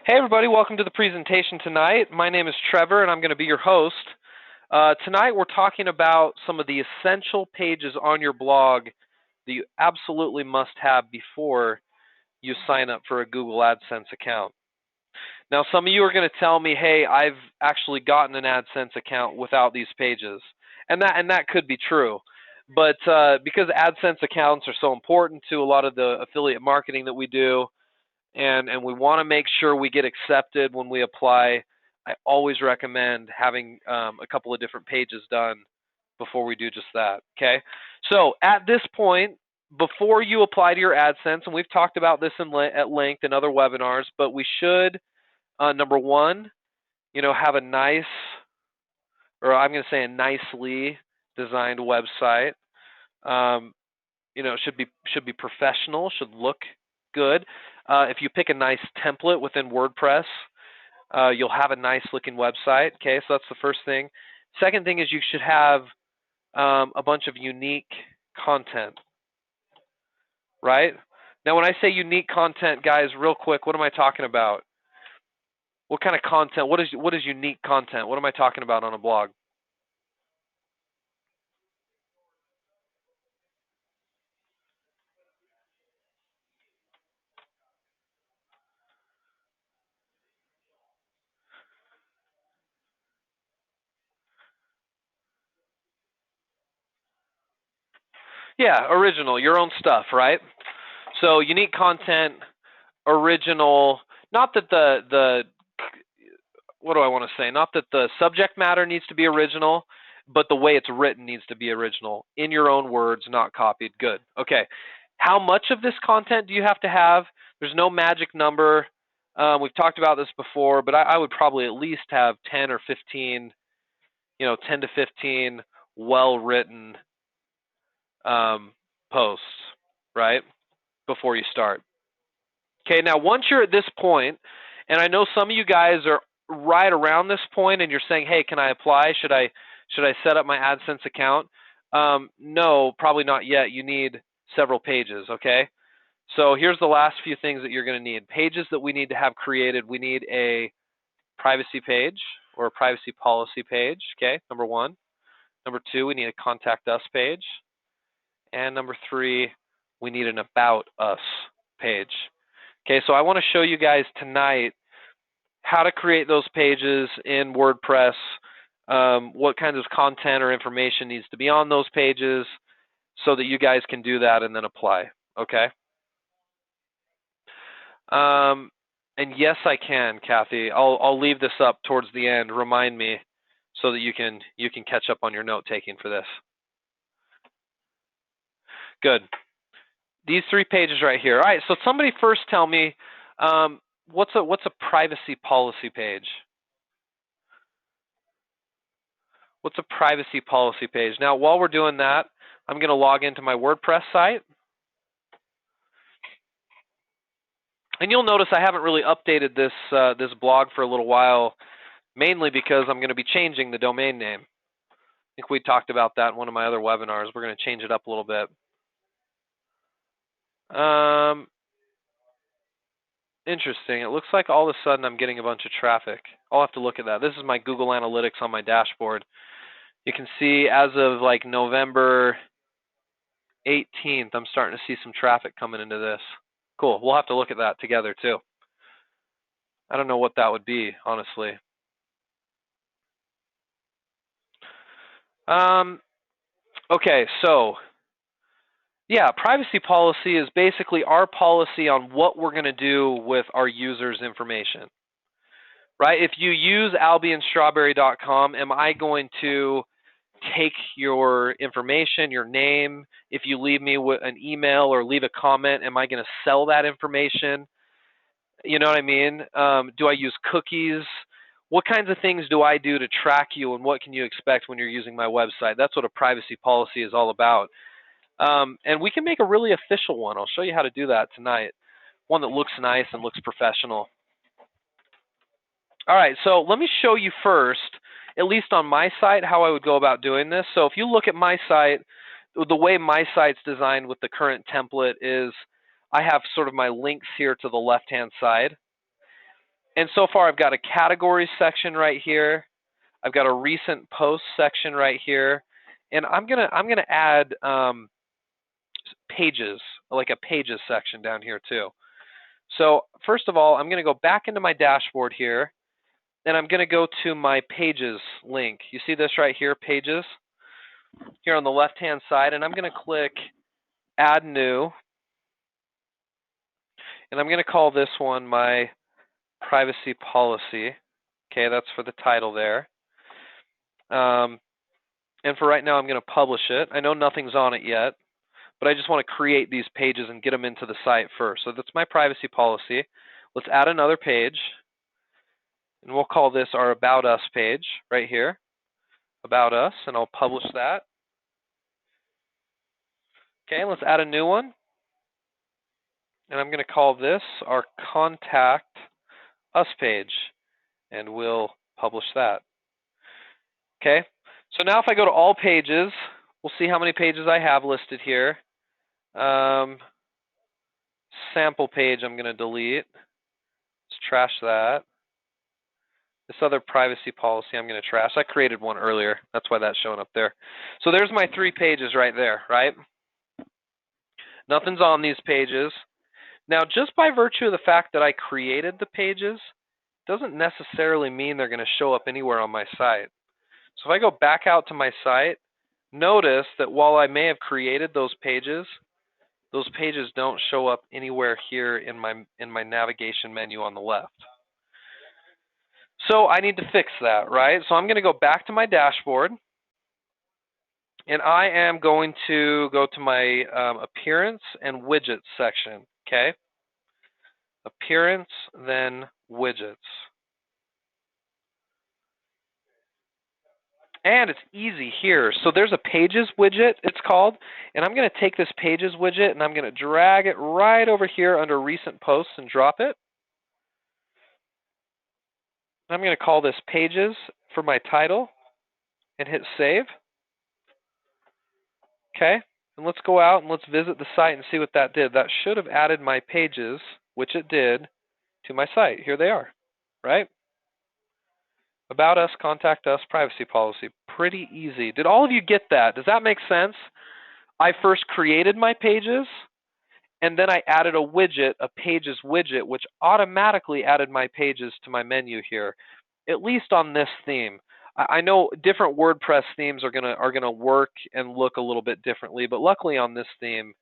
Hey everybody, welcome to the presentation tonight. My name is Trevor and I'm going to be your host. Tonight we're talking about some of the essential pages on your blog that you absolutely must have before you sign up for a Google Adsense account. Now some of you are going to tell me, hey, I've actually gotten an AdSense account without these pages. And that could be true. But because AdSense accounts are so important to a lot of the affiliate marketing that we do, and we want to make sure we get accepted when we apply, I always recommend having a couple of different pages done before we do just that, okay? So at this point, before you apply to your AdSense, and we've talked about this at length in other webinars, but we should, number one, have a nice, or I'm going to say a nicely designed website. It should be professional, should look good. If you pick a nice template within WordPress, you'll have a nice looking website. Okay, so that's the first thing. Second thing is you should have a bunch of unique content, right? Now, when I say unique content, guys, real quick, what am I talking about? What kind of content? What is unique content? What am I talking about on a blog? Yeah, original, your own stuff, right? So unique content, original. Not that what do I want to say? Not that the subject matter needs to be original, but the way it's written needs to be original. In your own words, not copied. Good. Okay. How much of this content do you have to have? There's no magic number. We've talked about this before, but I would probably at least have 10 or 15, 10 to 15 well-written posts, right, before you start. Okay, now once you're at this point, and I know some of you guys are right around this point and you're saying, hey, can I apply? Should I set up my AdSense account? No, probably not yet. You need several pages, okay? So here's the last few things that you're going to need. Pages that we need to have created. We need a privacy page or a privacy policy page, okay, number one. Number two, we need a contact us page. And number three, we need an about us page. Okay, so I want to show you guys tonight how to create those pages in WordPress, what kinds of content or information needs to be on those pages so that you guys can do that and then apply, okay? And yes, I can, Kathy. I'll leave this up towards the end. Remind me so that you can catch up on your note taking for this. Good. These three pages right here. All right, so somebody first tell me, what's a privacy policy page? What's a privacy policy page? Now, while we're doing that, I'm going to log into my WordPress site. And you'll notice I haven't really updated this blog for a little while, mainly because I'm going to be changing the domain name. I think we talked about that in one of my other webinars. We're going to change it up a little bit. Interesting. It looks like all of a sudden I'm getting a bunch of traffic. I'll have to look at that. This is my Google Analytics on my dashboard. You can see as of like November 18th, I'm starting to see some traffic coming into this. Cool. We'll have to look at that together too. I don't know what that would be, honestly. Okay, so yeah, privacy policy is basically our policy on what we're going to do with our users' information, right? If you use albionstrawberry.com, am I going to take your information, your name? If you leave me with an email or leave a comment, am I going to sell that information? You know what I mean? Do I use cookies? What kinds of things do I do to track you, and what can you expect when you're using my website? That's what a privacy policy is all about. And we can make a really official one. I'll show you how to do that tonight. One that looks nice and looks professional. All right, so let me show you first, at least on my site, how I would go about doing this. So if you look at my site, the way my site's designed with the current template is I have sort of my links here to the left-hand side. And so far I've got a categories section right here. I've got a recent posts section right here. And I'm gonna add pages, like a pages section down here too. So first of all, I'm gonna go back into my dashboard here, and I'm gonna go to my pages link. You see this right here, pages, here on the left-hand side, and I'm gonna click add new, and I'm gonna call this one my privacy policy. Okay, that's for the title there. And for right now, I'm going to publish it. I know nothing's on it yet, but I just want to create these pages and get them into the site first. So that's my privacy policy. Let's add another page, and we'll call this our About Us page right here, About Us, and I'll publish that. Okay, let's add a new one, and I'm going to call this our Contact Us page, and we'll publish that. Okay, so now if I go to all pages, we'll see how many pages I have listed here. Sample page I'm going to delete. Let's trash that. This other privacy policy I'm going to trash. I created one earlier. That's why that's showing up there. So there's my 3 pages right there, right? Nothing's on these pages. Now, just by virtue of the fact that I created the pages, doesn't necessarily mean they're going to show up anywhere on my site. So if I go back out to my site, notice that while I may have created those pages don't show up anywhere here in my navigation menu on the left. So I need to fix that, right? So I'm going to go back to my dashboard, and I am going to go to my Appearance and Widgets section, okay? Appearance, then Widgets. And it's easy here. So there's a Pages widget, it's called, and I'm going to take this Pages widget and I'm going to drag it right over here under Recent Posts and drop it. I'm going to call this Pages for my title and hit Save. Okay, and let's go out and let's visit the site and see what that did. That should have added my pages, which it did, to my site. Here they are, right? About Us, Contact Us, Privacy Policy. Pretty easy. Did all of you get that? Does that make sense? I first created my pages, and then I added a widget, a Pages widget, which automatically added my pages to my menu here, at least on this theme. I know different WordPress themes are gonna work and look a little bit differently, but luckily on this theme,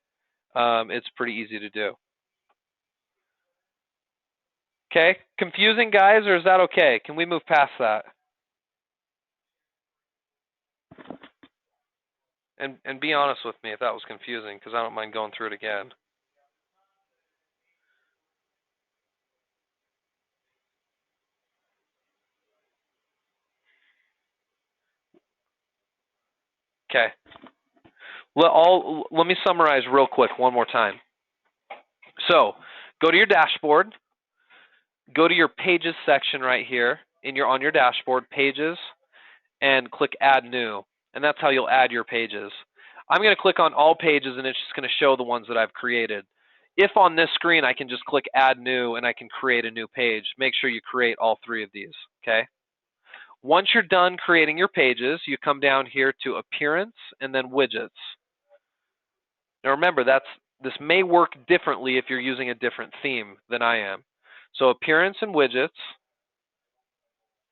it's pretty easy to do. Okay, confusing, guys, or is that okay? Can we move past that? And be honest with me if that was confusing, because I don't mind going through it again. Okay. Let me summarize real quick one more time. So, go to your dashboard, go to your Pages section right here on your dashboard, Pages, and click Add New, and that's how you'll add your pages. I'm going to click on all pages, and it's just going to show the ones that I've created. If on this screen I can just click Add New and I can create a new page, make sure you create all 3 of these, okay? Once you're done creating your pages, you come down here to Appearance and then Widgets. Now remember, this may work differently if you're using a different theme than I am. So Appearance and Widgets,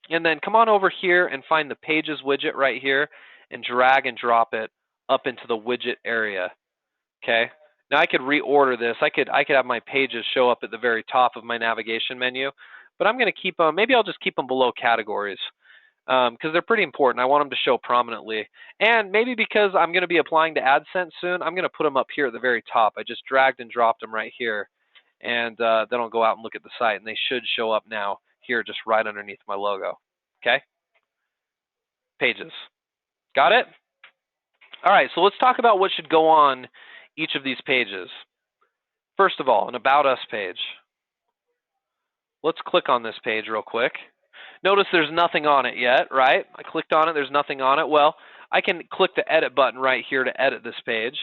and then come on over here and find the Pages widget right here and drag and drop it up into the widget area, okay? Now I could reorder this. I could have my pages show up at the very top of my navigation menu, but I'm going to keep them, maybe I'll just keep them below categories because they're pretty important. I want them to show prominently. And maybe because I'm going to be applying to AdSense soon, I'm going to put them up here at the very top. I just dragged and dropped them right here, and then I'll go out and look at the site, and they should show up now here just right underneath my logo, okay? Pages. Got it? All right, so let's talk about what should go on each of these pages. First of all, an About Us page. Let's click on this page real quick. Notice there's nothing on it yet, right? I clicked on it, there's nothing on it. Well, I can click the Edit button right here to edit this page,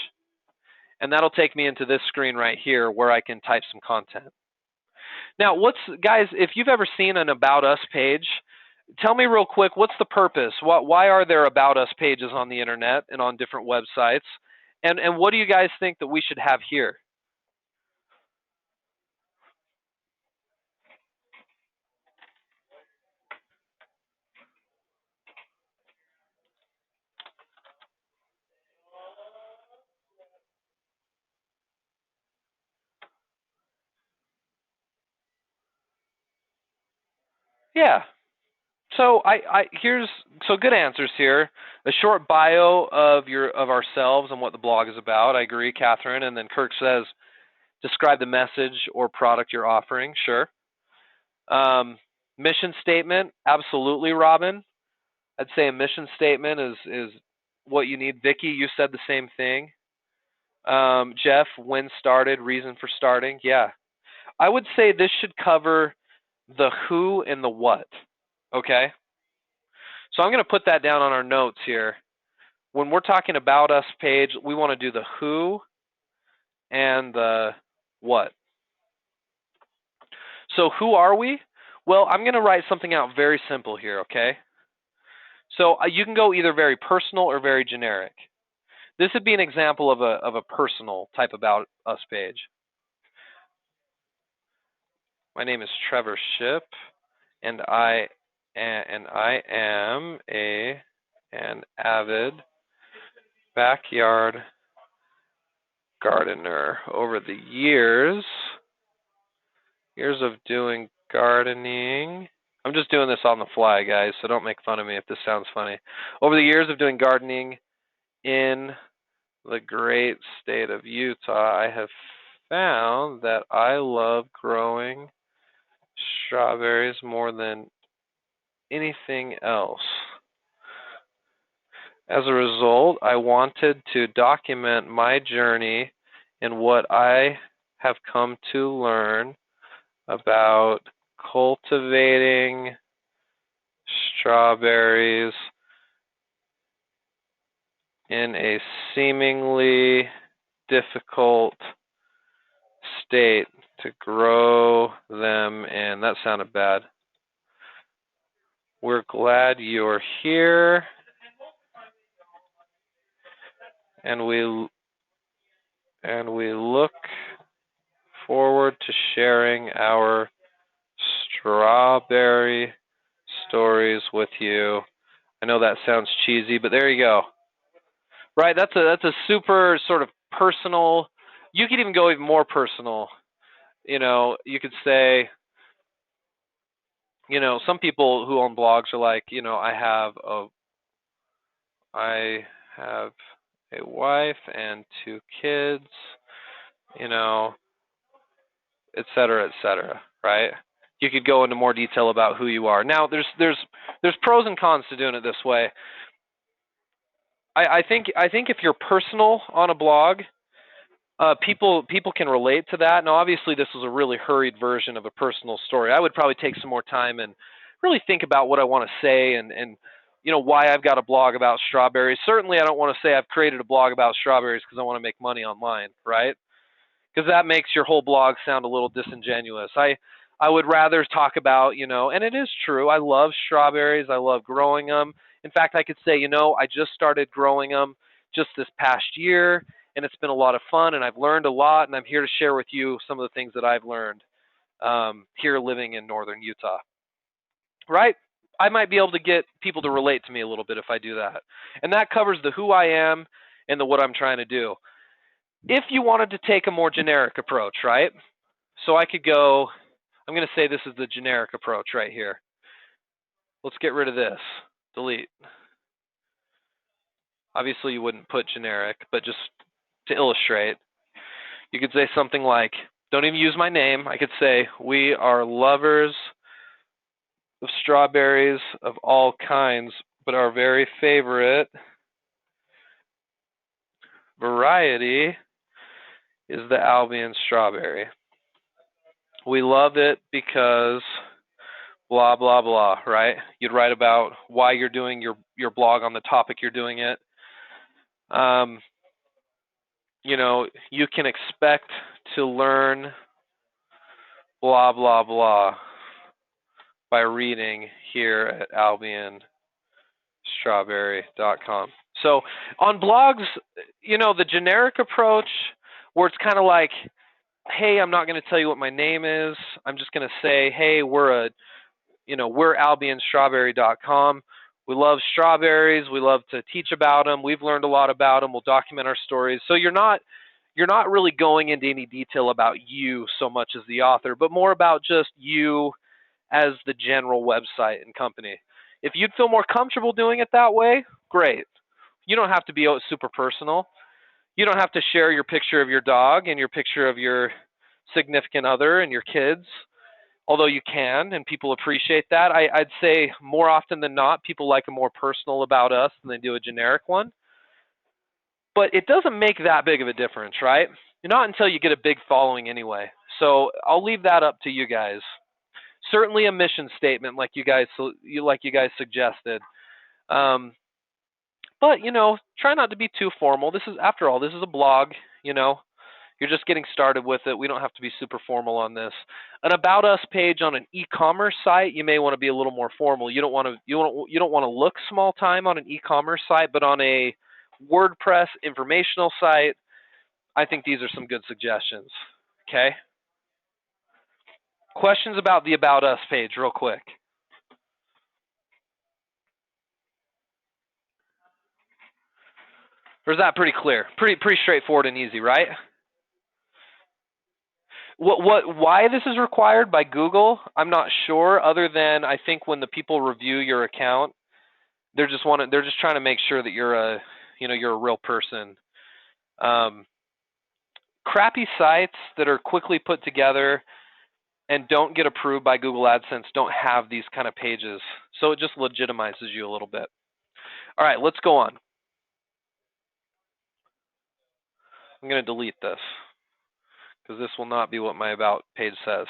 and that'll take me into this screen right here where I can type some content. Now, guys, if you've ever seen an About Us page, tell me real quick, what's the purpose? Why are there About Us pages on the internet and on different websites? And what do you guys think that we should have here? Yeah. So good answers here. A short bio of ourselves and what the blog is about. I agree, Catherine. And then Kirk says, describe the message or product you're offering. Sure. Mission statement, absolutely, Robin. I'd say a mission statement is what you need. Vicky, you said the same thing. Jeff, when started, reason for starting. Yeah, I would say this should cover the who and the what. Okay, so I'm going to put that down on our notes here. When we're talking about us page, we want to do the who and the what. So who are we? Well, I'm going to write something out very simple here, okay? So you can go either very personal or very generic. This would be an example of a personal type About Us page. My name is Trevor Ship, and I am an avid backyard gardener. Over the years of doing gardening, I'm just doing this on the fly, guys, so don't make fun of me if this sounds funny. Over the years of doing gardening in the great state of Utah, I have found that I love growing strawberries more than anything else. As a result, I wanted to document my journey and what I have come to learn about cultivating strawberries in a seemingly difficult state to grow them in. That sounded bad. We're glad you're here, and we look forward to sharing our strawberry stories with you. I know that sounds cheesy, but there you go. Right, that's a super sort of personal. You could even go even more personal. You could say, some people who own blogs are like, I have a wife and 2 kids, et cetera, right? You could go into more detail about who you are. Now, there's pros and cons to doing it this way. I think if you're personal on a blog, people can relate to that. Now, obviously, this was a really hurried version of a personal story. I would probably take some more time and really think about what I want to say and why I've got a blog about strawberries. Certainly, I don't want to say I've created a blog about strawberries because I want to make money online, right? Because that makes your whole blog sound a little disingenuous. I would rather talk about, and it is true, I love strawberries. I love growing them. In fact, I could say, I just started growing them just this past year, and it's been a lot of fun, and I've learned a lot, and I'm here to share with you some of the things that I've learned here living in northern Utah. Right? I might be able to get people to relate to me a little bit if I do that. And that covers the who I am and the what I'm trying to do. If you wanted to take a more generic approach, right? So I could go, I'm going to say this is the generic approach right here. Let's get rid of this. Delete. Obviously, you wouldn't put generic, but just to illustrate, you could say something like, don't even use my name. I could say, we are lovers of strawberries of all kinds, but our very favorite variety is the Albion strawberry. We love it because blah, blah, blah, right? You'd write about why you're doing your blog on the topic you're doing it. You can expect to learn blah, blah, blah by reading here at albionstrawberry.com. So on blogs, the generic approach where it's kind of like, hey, I'm not going to tell you what my name is. I'm just going to say, hey, we're albionstrawberry.com. We love strawberries. We love to teach about them. We've learned a lot about them. We'll document our stories. So you're not really going into any detail about you so much as the author, but more about just you as the general website and company. If you'd feel more comfortable doing it that way, great. You don't have to be super personal. You don't have to share your picture of your dog and your picture of your significant other and your kids, although you can, and people appreciate that. I'd say more often than not, people like a more personal about us than they do a generic one. But it doesn't make that big of a difference, right? Not until you get a big following anyway. So I'll leave that up to you guys. Certainly a mission statement, like you guys suggested. But try not to be too formal. After all, this is a blog. You're just getting started with it. We don't have to be super formal on this. An about us page on an e-commerce site, you may want to be a little more formal. You don't want to look small time on an e-commerce site, but on a WordPress informational site, I think these are some good suggestions. Okay? Questions about the about us page real quick. Or is that pretty clear? Pretty straightforward and easy, right? Why this is required by Google, I'm not sure, other than I think when the people review your account, they're just trying to make sure that you're a real person. Crappy sites that are quickly put together and don't get approved by Google AdSense don't have these kind of pages. So it just legitimizes you a little bit. All right, let's go on. I'm going to delete this because this will not be what my about page says.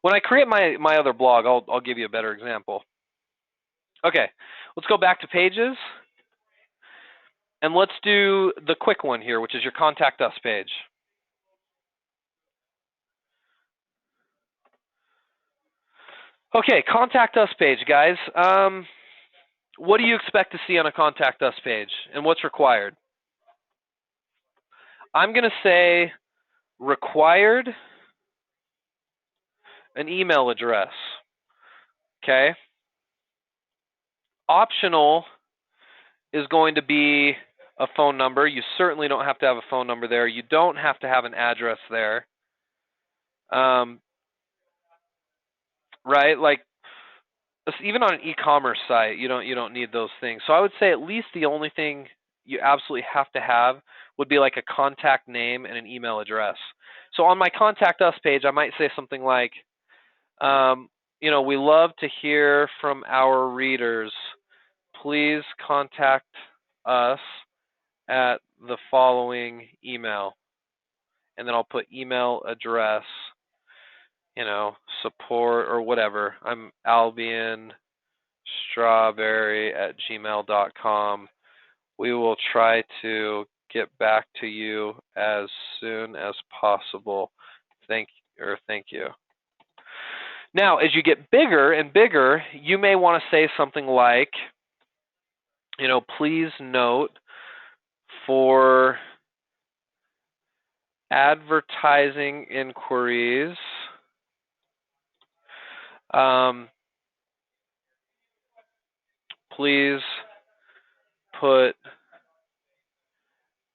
When I create my other blog, I'll give you a better example. Okay, let's go back to pages. And let's do the quick one here, which is your Contact Us page. Okay, Contact Us page, guys. What do you expect to see on a Contact Us page, and what's required? I'm going to say required an email address. Okay? Optional is going to be a phone number. You certainly don't have to have a phone number there. You don't have to have an address there. Right? Like, even on an e-commerce site, you don't need those things. So I would say at least the only thing you absolutely have to have would be like a contact name and an email address. So on my Contact Us page, I might say something like, we love to hear from our readers. Please contact us at the following email. And then I'll put email address, support or whatever. I'm albionstrawberry@gmail.com. We will try to get back to you as soon as possible. Thank you. Now, as you get bigger and bigger, you may want to say something like, please note for advertising inquiries, please put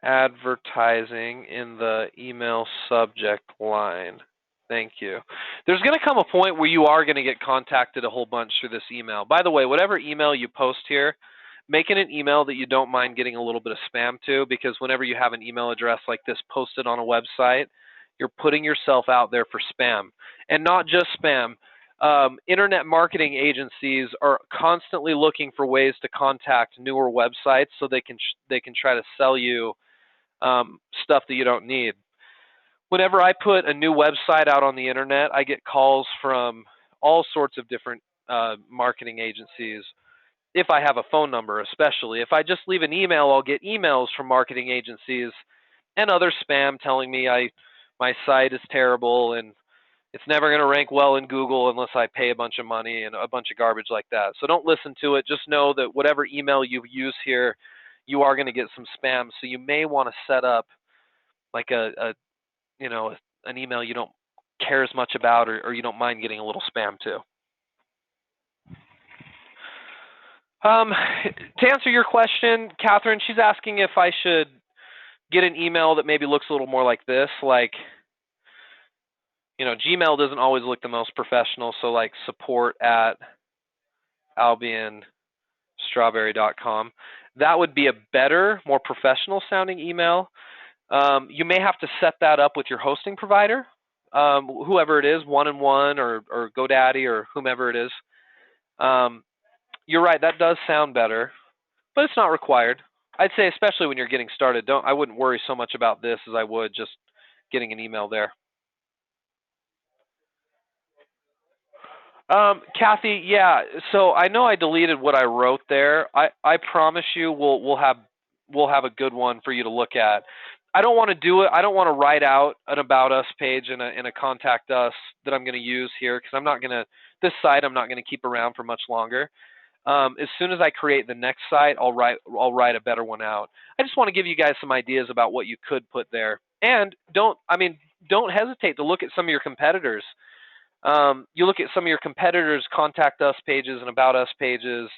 advertising in the email subject line. Thank you. There's going to come a point where you are going to get contacted a whole bunch through this email. By the way, whatever email you post here, make it an email that you don't mind getting a little bit of spam to, because whenever you have an email address like this posted on a website, you're putting yourself out there for spam. And not just spam. Internet marketing agencies are constantly looking for ways to contact newer websites so they can try to sell you stuff that you don't need. Whenever I put a new website out on the internet, I get calls from all sorts of different marketing agencies. If I have a phone number, especially. If I just leave an email, I'll get emails from marketing agencies and other spam telling me my site is terrible and It's never going to rank well in Google unless I pay a bunch of money and a bunch of garbage like that. So don't listen to it. Just know that whatever email you use here, you are going to get some spam. So you may want to set up like an email you don't care as much about, or you don't mind getting a little spam too. To answer your question, Catherine, she's asking if I should get an email that maybe looks a little more like this, like, Gmail doesn't always look the most professional, so like support@albionstrawberry.com. That would be a better, more professional sounding email. You may have to set that up with your hosting provider, whoever it is, 1&1 or GoDaddy or whomever it is. You're right, that does sound better, but it's not required. I'd say especially when you're getting started, I wouldn't worry so much about this as I would just getting an email there. Kathy, yeah. So I know I deleted what I wrote there. I promise you we'll have a good one for you to look at. I don't want to do it. I don't want to write out an about us page and a contact us that I'm going to use here, because this site I'm not going to keep around for much longer. As soon as I create the next site, I'll write a better one out. I just want to give you guys some ideas about what you could put there, and don't hesitate to look at some of your competitors. You look at some of your competitors' contact us pages and about us pages,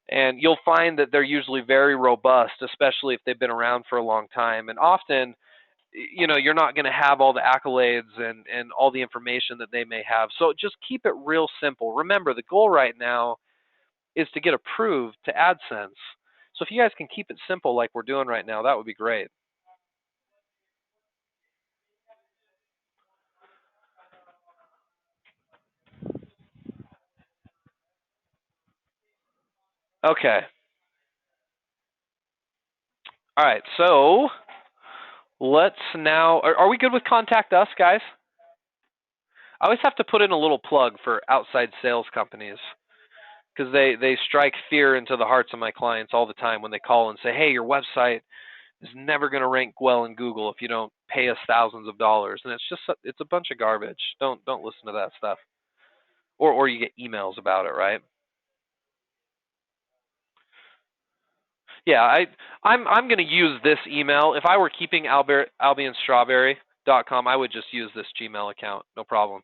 and you'll find that they're usually very robust, especially if they've been around for a long time. And often, you're not going to have all the accolades and all the information that they may have. So just keep it real simple. Remember, the goal right now is to get approved to AdSense. So if you guys can keep it simple like we're doing right now, that would be great. Okay. All right. So let's now, are we good with contact us, guys? I always have to put in a little plug for outside sales companies, because they strike fear into the hearts of my clients all the time when they call and say, hey, your website is never going to rank well in Google if you don't pay us thousands of dollars. And it's a bunch of garbage. Don't listen to that stuff. Or you get emails about it, right? Yeah, I'm going to use this email. If I were keeping albionstrawberry.com, I would just use this Gmail account. No problem.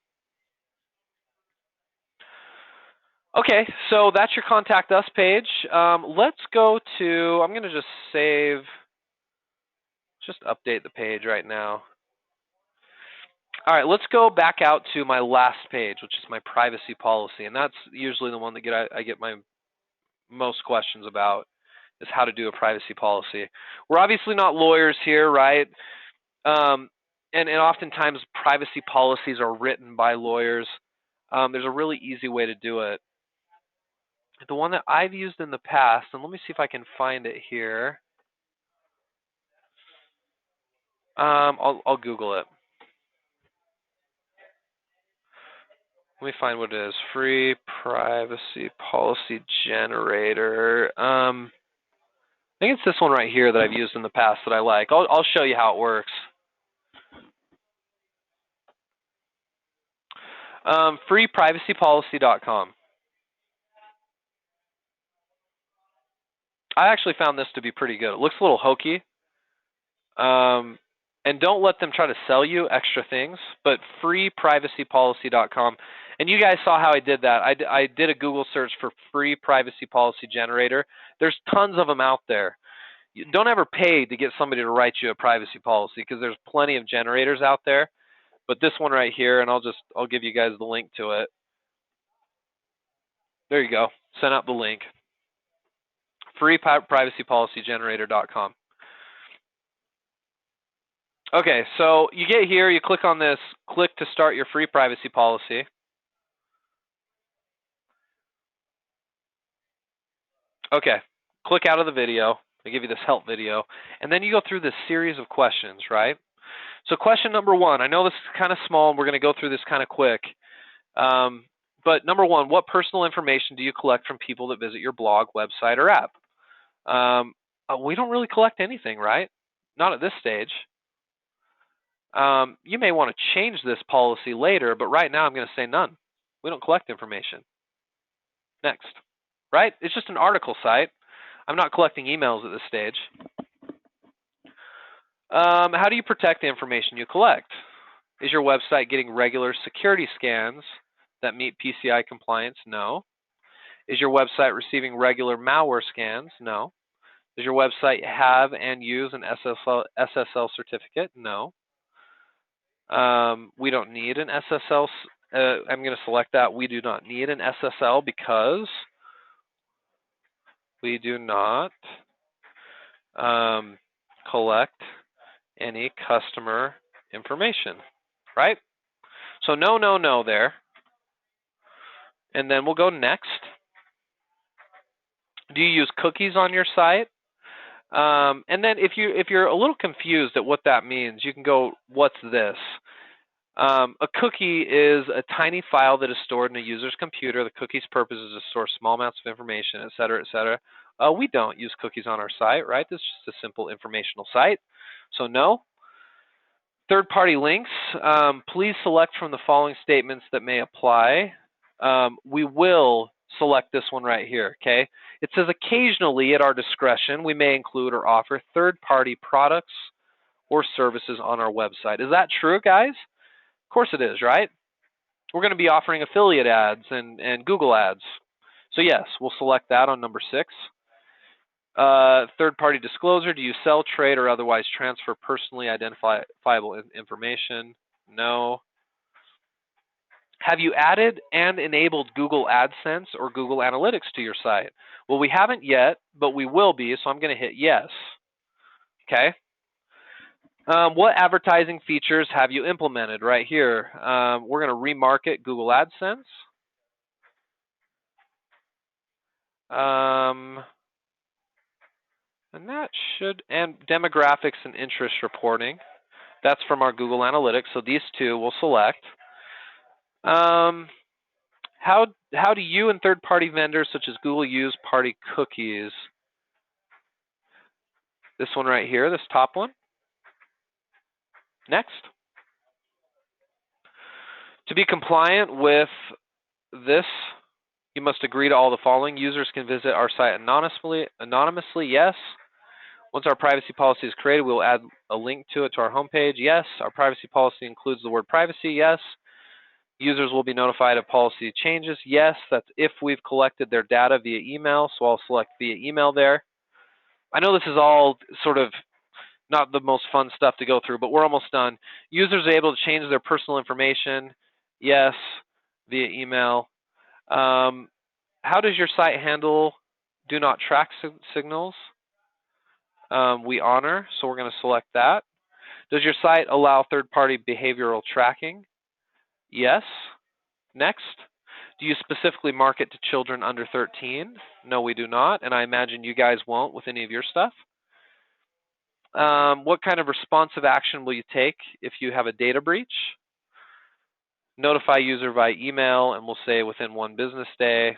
Okay, so that's your contact us page. Let's go to, I'm going to just update the page right now. All right, let's go back out to my last page, which is my privacy policy. And that's usually the one that I get my most questions about, is how to do a privacy policy. We're obviously not lawyers here, right? And oftentimes privacy policies are written by lawyers. There's a really easy way to do it. The one that I've used in the past, and let me see if I can find it here. I'll Google it. Let me find what it is. Free privacy policy generator. I think it's this one right here that I've used in the past that I like. I'll show you how it works. Freeprivacypolicy.com. I actually found this to be pretty good. It looks a little hokey. And don't let them try to sell you extra things, but freeprivacypolicy.com. And you guys saw how I did that. I did a Google search for free privacy policy generator. There's tons of them out there. You don't ever pay to get somebody to write you a privacy policy, because there's plenty of generators out there. But this one right here, and I'll give you guys the link to it. There you go. Send out the link. freeprivacypolicygenerator.com. Okay, so you get here, you click on this, click to start your free privacy policy. Okay, click out of the video. I give you this help video, and then you go through this series of questions, right? So question number one, I know this is kind of small, and we're going to go through this kind of quick. But number one, what personal information do you collect from people that visit your blog, website, or app? We don't really collect anything, right? Not at this stage. You may want to change this policy later, but right now I'm going to say none. We don't collect information. Next. Right? It's just an article site. I'm not collecting emails at this stage. How do you protect the information you collect? Is your website getting regular security scans that meet PCI compliance? No. Is your website receiving regular malware scans? No. Does your website have and use an SSL certificate? No. We don't need an SSL. I'm going to select that. We do not need an SSL because we do not collect any customer information, right? So no, no, no there. And then we'll go next. Do you use cookies on your site? And then if you're a little confused at what that means, you can go, what's this? A cookie is a tiny file that is stored in a user's computer. The cookie's purpose is to store small amounts of information, et cetera, et cetera. We don't use cookies on our site, right? This is just a simple informational site. So no. Third-party links. Please select from the following statements that may apply. We will select this one right here, okay? It says occasionally at our discretion, we may include or offer third-party products or services on our website. Is that true, guys? Of course it is, right? We're going to be offering affiliate ads and Google ads. So yes, we'll select that on number 6. Third-party disclosure. Do you sell, trade, or otherwise transfer personally identifiable information? No. Have you added and enabled Google Adsense or Google Analytics to your site? Well, we haven't yet, but we will be, so I'm going to hit yes. Okay. What advertising features have you implemented right here? We're going to remarket Google AdSense. And demographics and interest reporting. That's from our Google Analytics, so these two we'll select. How do you and third-party vendors such as Google use party cookies? This one right here, this top one. Next. To be compliant with this, you must agree to all the following. Users can visit our site anonymously, yes. Once our privacy policy is created, we'll add a link to it to our homepage, yes. Our privacy policy includes the word privacy, yes. Users will be notified of policy changes, yes. That's if we've collected their data via email, so I'll select via email there. I know this is all sort of not the most fun stuff to go through, but we're almost done. Users are able to change their personal information, yes, via email. How does your site handle do not track signals? We honor, so we're going to select that. Does your site allow third-party behavioral tracking? Yes. Next. Do you specifically market to children under 13? No, we do not, and I imagine you guys won't with any of your stuff. What kind of responsive action will you take if you have a data breach? Notify user via email, and we'll say within 1 business day.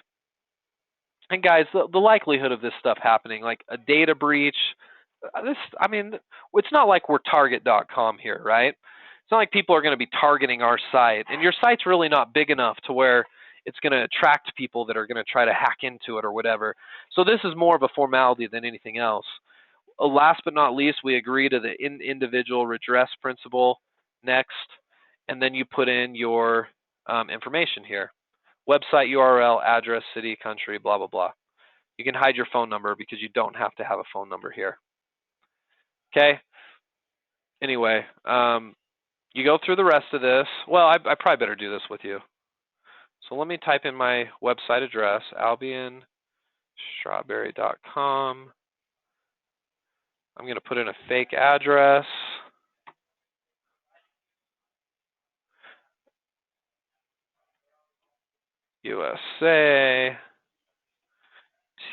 And guys, the likelihood of this stuff happening, like a data breach, it's not like we're Target.com here, right? It's not like people are going to be targeting our site. And your site's really not big enough to where it's going to attract people that are going to try to hack into it or whatever. So this is more of a formality than anything else. Last but not least, we agree to the individual redress principle. Next. And then you put in your information here. Website URL, address, city, country, blah, blah, blah. You can hide your phone number because you don't have to have a phone number here. Okay. Anyway, you go through the rest of this. Well, I probably better do this with you. So let me type in my website address, albionstrawberry.com. I'm going to put in a fake address. USA.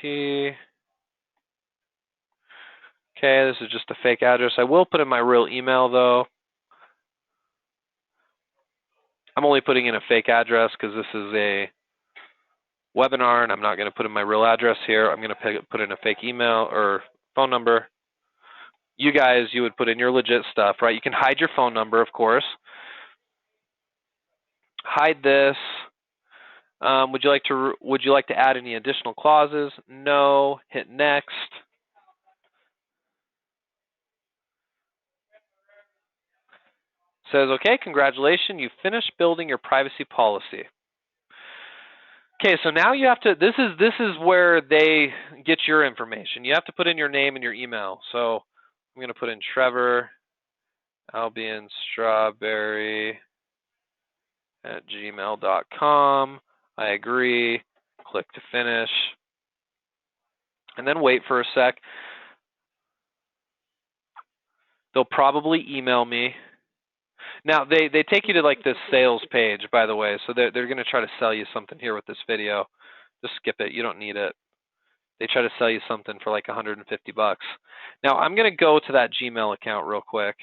T. Okay, this is just a fake address. I will put in my real email, though. I'm only putting in a fake address because this is a webinar, and I'm not going to put in my real address here. I'm going to put in a fake email or phone number. you guys, you would put in your legit stuff, right? You can hide your phone number, of course. Hide this. Would you like to add any additional clauses? No. Hit next. Says, okay, congratulations, you finished building your privacy policy. Okay, so now you have to, this is where they get your information. You have to put in your name and your email. So I'm going to put in Trevor Albion Strawberry at gmail.com. I agree. Click to finish. And then wait for a sec. They'll probably email me. Now, they take you to like this sales page, by the way, so they're going to try to sell you something here with this video. Just skip it. You don't need it. They try to sell you something for like 150 bucks. Now, I'm going to go to that Gmail account real quick.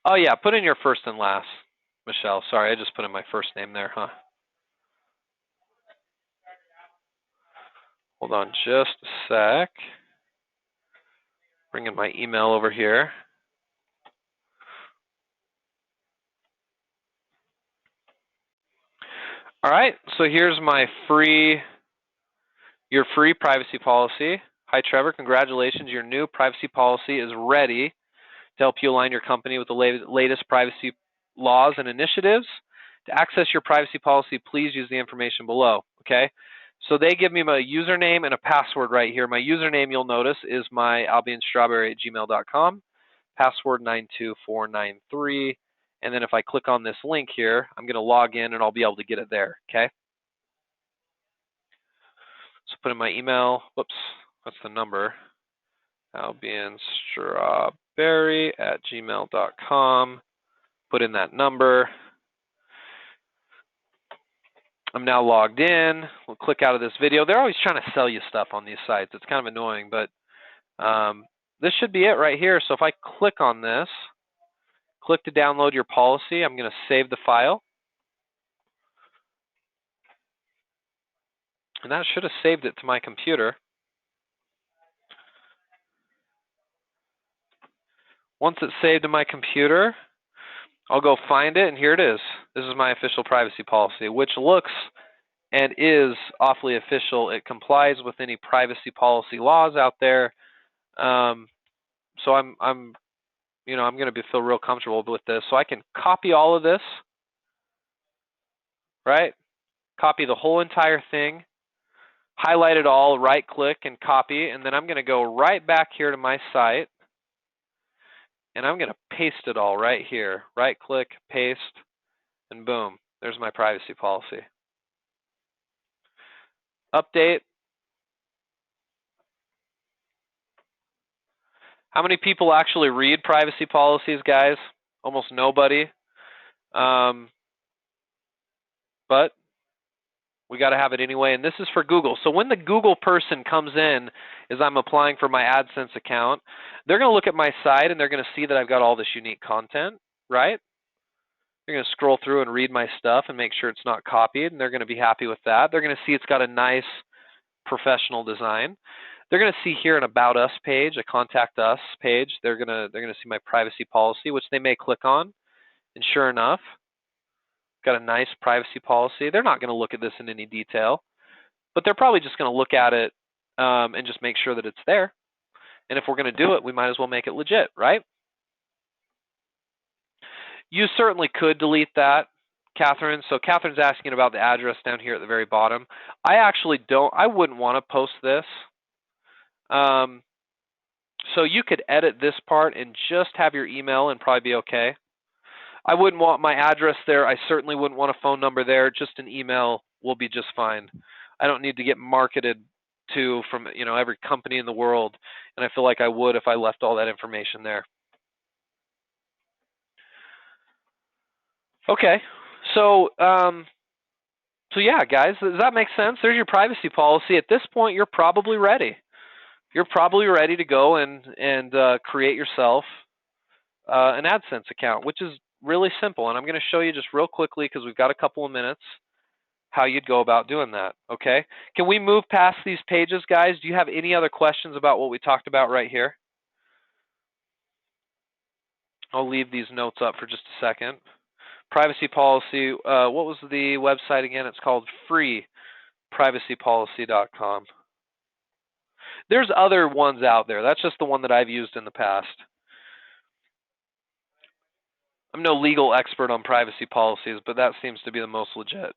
Oh, yeah, put in your first and last, Michelle. Sorry, I just put in my first name there, huh? Hold on just a sec. Bring in my email over here. All right, so here's my your free privacy policy. Hi, Trevor. Congratulations. Your new privacy policy is ready to help you align your company with the latest privacy laws and initiatives. To access your privacy policy, please use the information below, okay? So they give me my username and a password right here. My username, you'll notice, is my albionstrawberry@gmail.com, password 92493. And then if I click on this link here, I'm going to log in and I'll be able to get it there, okay? So put in my email. Whoops, what's the number? albionstrawberry@gmail.com. Put in that number. I'm now logged in. We'll click out of this video. They're always trying to sell you stuff on these sites. It's kind of annoying, but this should be it right here. So if I click on this, click to download your policy, I'm going to save the file. And that should have saved it to my computer. Once it's saved to my computer, I'll go find it, and here it is. This is my official privacy policy, which looks and is awfully official. It complies with any privacy policy laws out there. So I'm going to feel real comfortable with this. So I can copy all of this, right? Copy the whole entire thing, highlight it all, right-click and copy, and then I'm going to go right back here to my site, and I'm going to paste it all right here. Right-click, paste, and boom, there's my privacy policy. Update. How many people actually read privacy policies, guys? Almost nobody. But we got to have it anyway, and this is for Google. So when the Google person comes in as I'm applying for my AdSense account, they're going to look at my site, and they're going to see that I've got all this unique content, right? They're going to scroll through and read my stuff and make sure it's not copied, and they're going to be happy with that. They're going to see it's got a nice professional design. They're going to see here an About Us page, a Contact Us page. They're going to see my privacy policy, which they may click on, and sure enough, got a nice privacy policy. They're not going to look at this in any detail, but they're probably just going to look at it and just make sure that it's there. And if we're going to do it, we might as well make it legit, right? You certainly could delete that, Catherine. So Catherine's asking about the address down here at the very bottom. I actually I wouldn't want to post this. So you could edit this part and just have your email and probably be okay. I wouldn't want my address there. I certainly wouldn't want a phone number there. Just an email will be just fine. I don't need to get marketed to from every company in the world, and I feel like I would if I left all that information there. Okay, so yeah, guys, does that make sense? There's your privacy policy. At this point, you're probably ready. You're probably ready to go and create yourself an AdSense account, which is really simple, and I'm going to show you just real quickly because we've got a couple of minutes how you'd go about doing that, okay? Can we move past these pages, guys? Do you have any other questions about what we talked about right here? I'll leave these notes up for just a second. Privacy policy, what was the website again? It's called freeprivacypolicy.com. There's other ones out there. That's just the one that I've used in the past. I'm no legal expert on privacy policies, but that seems to be the most legit.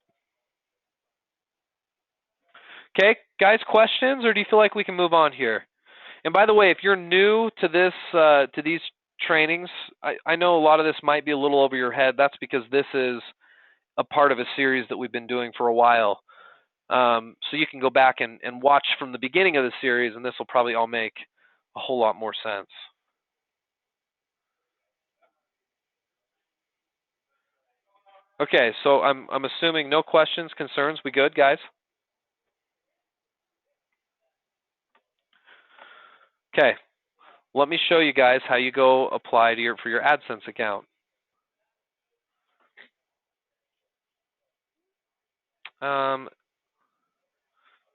Okay, guys, questions, or do you feel like we can move on here? And by the way, if you're new to this, to these trainings, I know a lot of this might be a little over your head. That's because this is a part of a series that we've been doing for a while. So you can go back and watch from the beginning of the series, and this will probably all make a whole lot more sense. Okay, so I'm assuming no questions, concerns. We good, guys? Okay, let me show you guys how you go apply to for your AdSense account.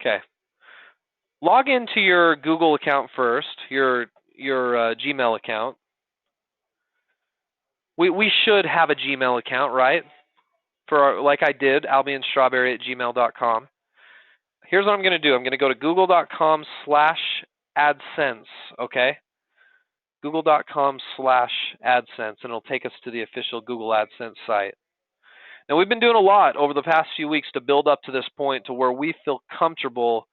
Okay, log into your Google account first, your Gmail account. We should have a Gmail account, right? Like I did, albionstrawberry@gmail.com. Here's what I'm going to do. I'm going to go to google.com/AdSense, okay? Google.com/AdSense, and it'll take us to the official Google AdSense site. Now, we've been doing a lot over the past few weeks to build up to this point to where we feel comfortable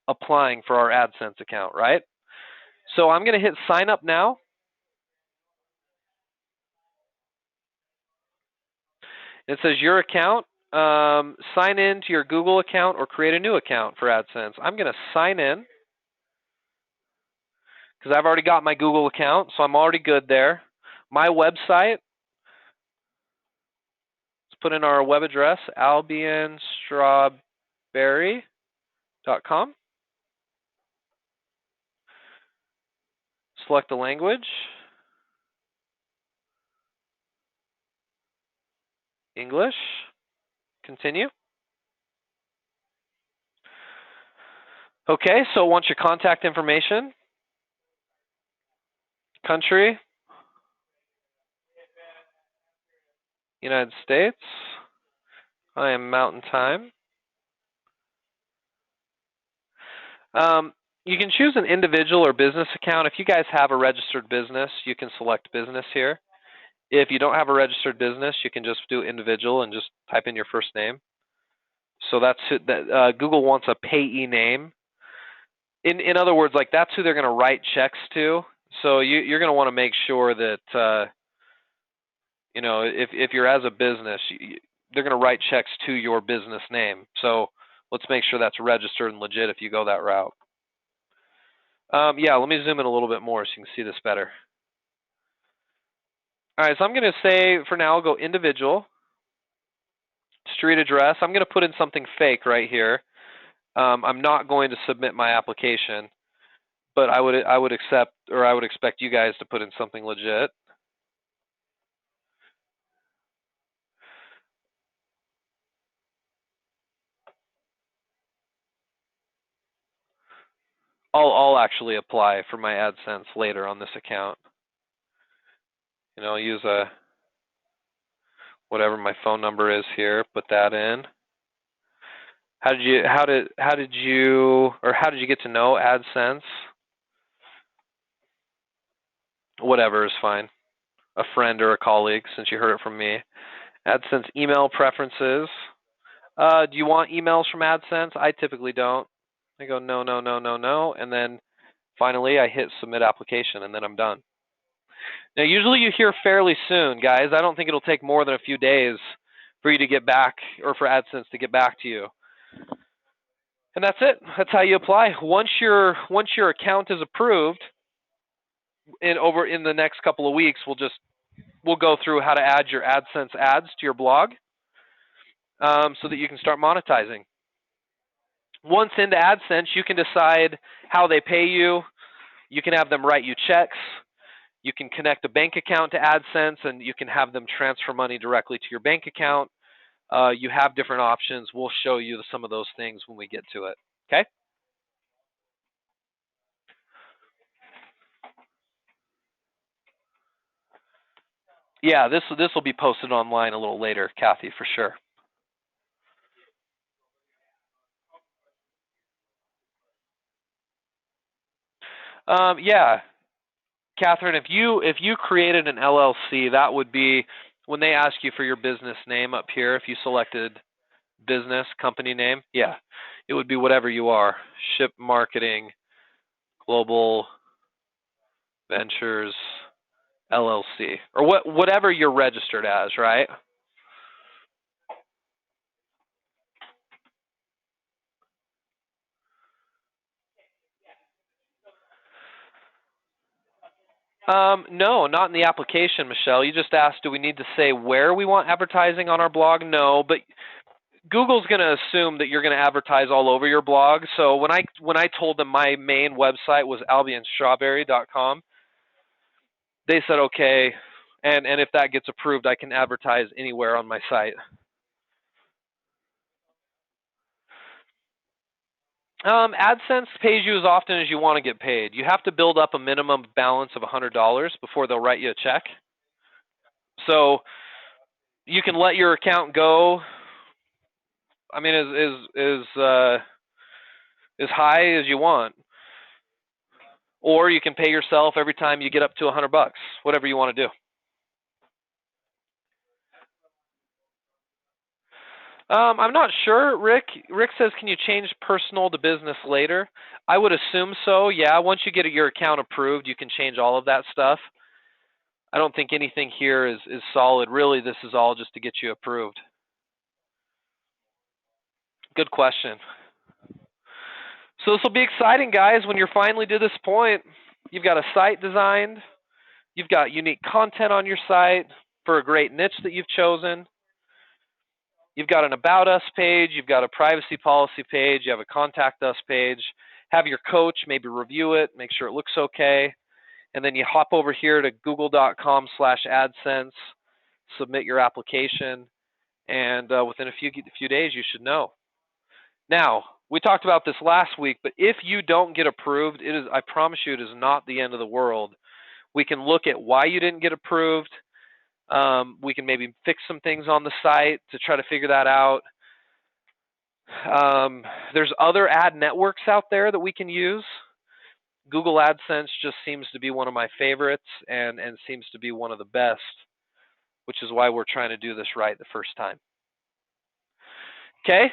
applying for our AdSense account, right? So I'm going to hit sign up now. It says your account, sign in to your Google account or create a new account for AdSense. I'm going to sign in because I've already got my Google account, so I'm already good there. My website, let's put in our web address, albionstrawberry.com. Select the language, English, continue. Okay, so it wants your contact information, country, United States. I am Mountain Time. You can choose an individual or business account. If you guys have a registered business, you can select business here. If you don't have a registered business, you can just do individual and just type in your first name. So that's Google wants a payee name. In other words, like that's who they're going to write checks to. So you're going to want to make sure that you know, if you're as a business, they're going to write checks to your business name. So let's make sure that's registered and legit if you go that route. Yeah, let me zoom in a little bit more so you can see this better. All right, so I'm going to say for now, I'll go individual, street address. I'm going to put in something fake right here. I'm not going to submit my application, but I would expect you guys to put in something legit. I'll actually apply for my AdSense later on this account. You know, I'll use whatever my phone number is here, put that in. How did you get to know AdSense? Whatever is fine. A friend or a colleague, since you heard it from me. AdSense email preferences. Do you want emails from AdSense? I typically don't. I go no, no, no, no, no, and then finally I hit submit application, and then I'm done. Now, usually you hear fairly soon, guys. I don't think it'll take more than a few days for you to get back, or for AdSense to get back to you. And that's it. That's how you apply. Once your account is approved, in the next couple of weeks, we'll go through how to add your AdSense ads to your blog, so that you can start monetizing. Once into AdSense, you can decide how they pay you. You can have them write you checks. You can connect a bank account to AdSense, and you can have them transfer money directly to your bank account. You have different options. We'll show you some of those things when we get to it. Okay? Yeah, this will be posted online a little later, Kathy, for sure. Yeah, Catherine, if you created an LLC, that would be when they ask you for your business name up here. If you selected business company name, yeah, it would be whatever you are: Ship Marketing Global Ventures LLC, or whatever you're registered as, right? No, not in the application, Michelle. You just asked, do we need to say where we want advertising on our blog? No, but Google's going to assume that you're going to advertise all over your blog. So when I told them my main website was albionstrawberry.com, they said okay, and if that gets approved, I can advertise anywhere on my site. AdSense pays you as often as you want to get paid. You have to build up a minimum balance of $100 before they'll write you a check. So you can let your account go. I mean, as high as you want, or you can pay yourself every time you get up to $100, whatever you want to do. I'm not sure, Rick. Rick says, can you change personal to business later? I would assume so. Yeah, once you get your account approved, you can change all of that stuff. I don't think anything here is solid. Really, this is all just to get you approved. Good question. So this will be exciting, guys, when you're finally to this point. You've got a site designed. You've got unique content on your site for a great niche that you've chosen. You've got an About Us page. You've got a privacy policy page. You have a Contact Us page. Have your coach maybe review it, make sure it looks okay. And then you hop over here to google.com/AdSense, submit your application, and within a few days, you should know. Now, we talked about this last week, but if you don't get approved, I promise you, it is not the end of the world. We can look at why you didn't get approved. We can maybe fix some things on the site to try to figure that out. There's other ad networks out there that we can use. Google AdSense just seems to be one of my favorites and seems to be one of the best, which is why we're trying to do this right the first time. Okay?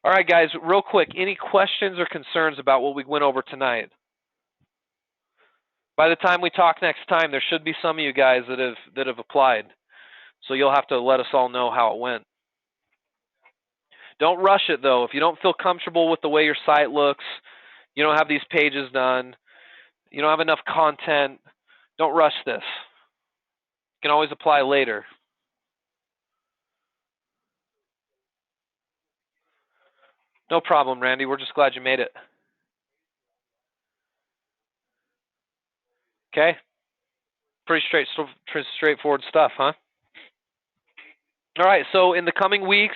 All right, guys, real quick, any questions or concerns about what we went over tonight? By the time we talk next time, there should be some of you guys that have applied. So you'll have to let us all know how it went. Don't rush it, though. If you don't feel comfortable with the way your site looks, you don't have these pages done, you don't have enough content, don't rush this. You can always apply later. No problem, Randy. We're just glad you made it. Okay? Pretty straightforward stuff, huh? All right, so in the coming weeks,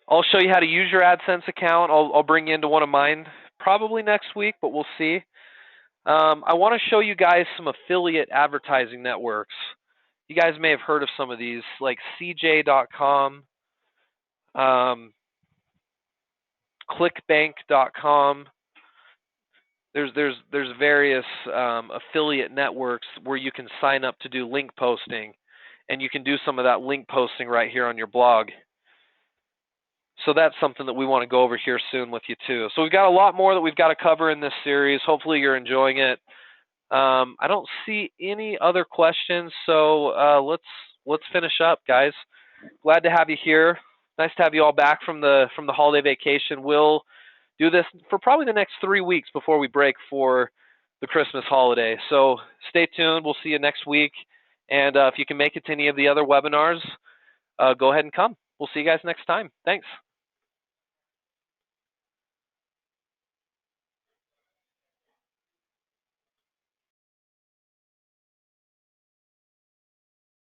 I'll show you how to use your AdSense account. I'll bring you into one of mine probably next week, but we'll see. I want to show you guys some affiliate advertising networks. You guys may have heard of some of these, like CJ.com, clickbank.com. There's various affiliate networks where you can sign up to do link posting, and you can do some of that link posting right here on your blog. So that's something that we want to go over here soon with you too. So we've got a lot more that we've got to cover in this series. Hopefully you're enjoying it. I don't see any other questions, so let's finish up, guys. Glad to have you here. Nice to have you all back from the holiday vacation. We'll do this for probably the next 3 weeks before we break for the Christmas holiday. So stay tuned. We'll see you next week. And if you can make it to any of the other webinars, go ahead and come. We'll see you guys next time. Thanks.